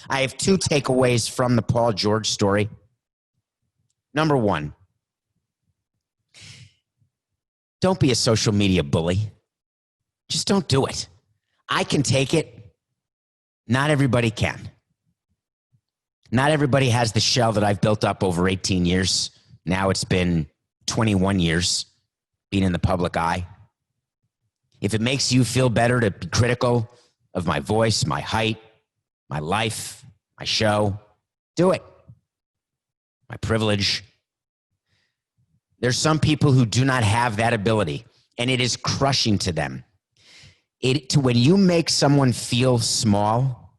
I have two takeaways from the Paul George story. Number one, don't be a social media bully. Just don't do it. I can take it. Not everybody can. Not everybody has the shell that I've built up over 18 years. Now it's been 21 years being in the public eye. If it makes you feel better to be critical of my voice, my height, my life, my show, do it. My privilege. There's some people who do not have that ability, and it is crushing to them. When you make someone feel small,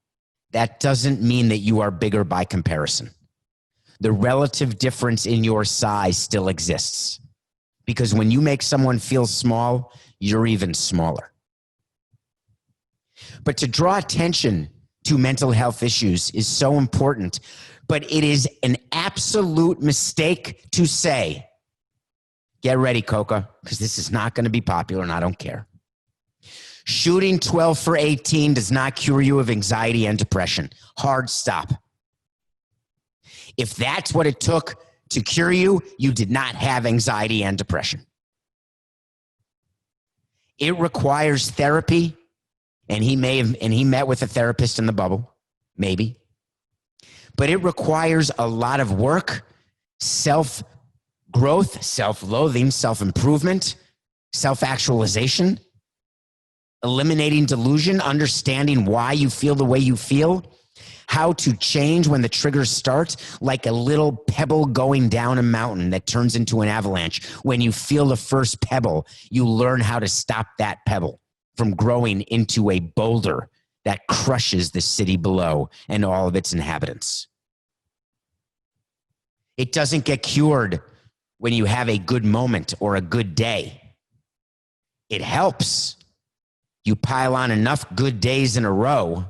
that doesn't mean that you are bigger by comparison. The relative difference in your size still exists. Because when you make someone feel small, you're even smaller. But to draw attention to mental health issues is so important, but it is an absolute mistake to say, get ready, Coca, because this is not going to be popular and I don't care. Shooting 12 for 18 does not cure you of anxiety and depression. Hard stop. If that's what it took to cure you, you did not have anxiety and depression. It requires therapy, and he met with a therapist in the bubble, maybe. But it requires a lot of work, self-growth, self-loathing, self-improvement, self-actualization, eliminating delusion, understanding why you feel the way you feel, how to change when the triggers start, like a little pebble going down a mountain that turns into an avalanche. When you feel the first pebble, you learn how to stop that pebble from growing into a boulder that crushes the city below and all of its inhabitants. It doesn't get cured when you have a good moment or a good day. It helps. You pile on enough good days in a row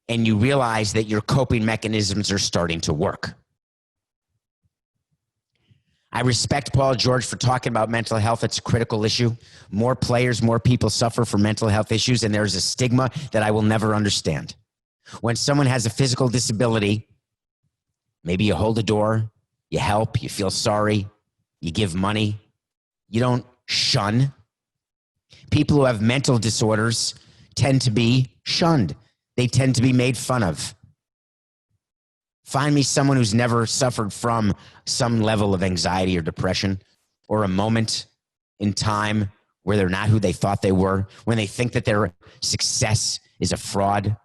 and you realize that your coping mechanisms are starting to work. I respect Paul George for talking about mental health. It's a critical issue. More players, more people suffer from mental health issues, and there's a stigma that I will never understand. When someone has a physical disability, maybe you hold a door, you help, you feel sorry, you give money. You don't shun. People who have mental disorders tend to be shunned. They tend to be made fun of. Find me someone who's never suffered from some level of anxiety or depression, or a moment in time where they're not who they thought they were, when they think that their success is a fraud,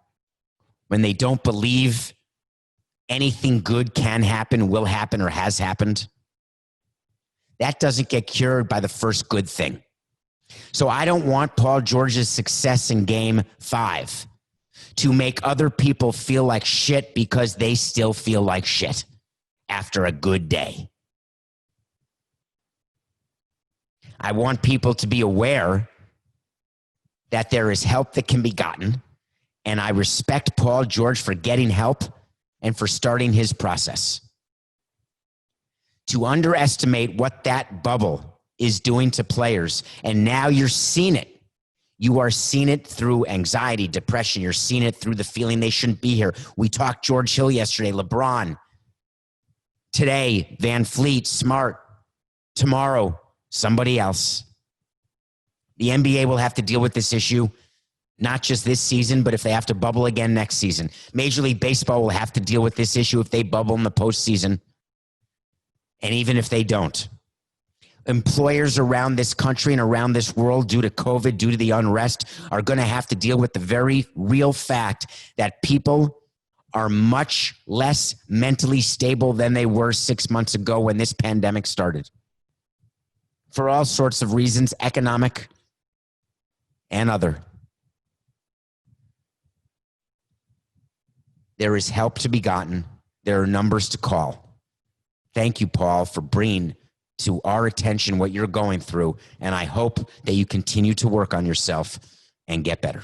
when they don't believe anything good can happen, will happen, or has happened. That doesn't get cured by the first good thing. So I don't want Paul George's success in Game 5 to make other people feel like shit because they still feel like shit after a good day. I want people to be aware that there is help that can be gotten, and I respect Paul George for getting help and for starting his process. To underestimate what that bubble is doing to players, and now you're seeing it. You are seeing it through anxiety, depression. You're seeing it through the feeling they shouldn't be here. We talked George Hill yesterday, LeBron. Today, Van Fleet, Smart. Tomorrow, somebody else. The NBA will have to deal with this issue, not just this season, but if they have to bubble again next season. Major League Baseball will have to deal with this issue if they bubble in the postseason, and even if they don't. Employers around this country and around this world, due to COVID, due to the unrest, are going to have to deal with the very real fact that people are much less mentally stable than they were 6 months ago when this pandemic started. For all sorts of reasons, economic and other. There is help to be gotten. There are numbers to call. Thank you, Paul, for bringing to our attention what you're going through, and I hope that you continue to work on yourself and get better.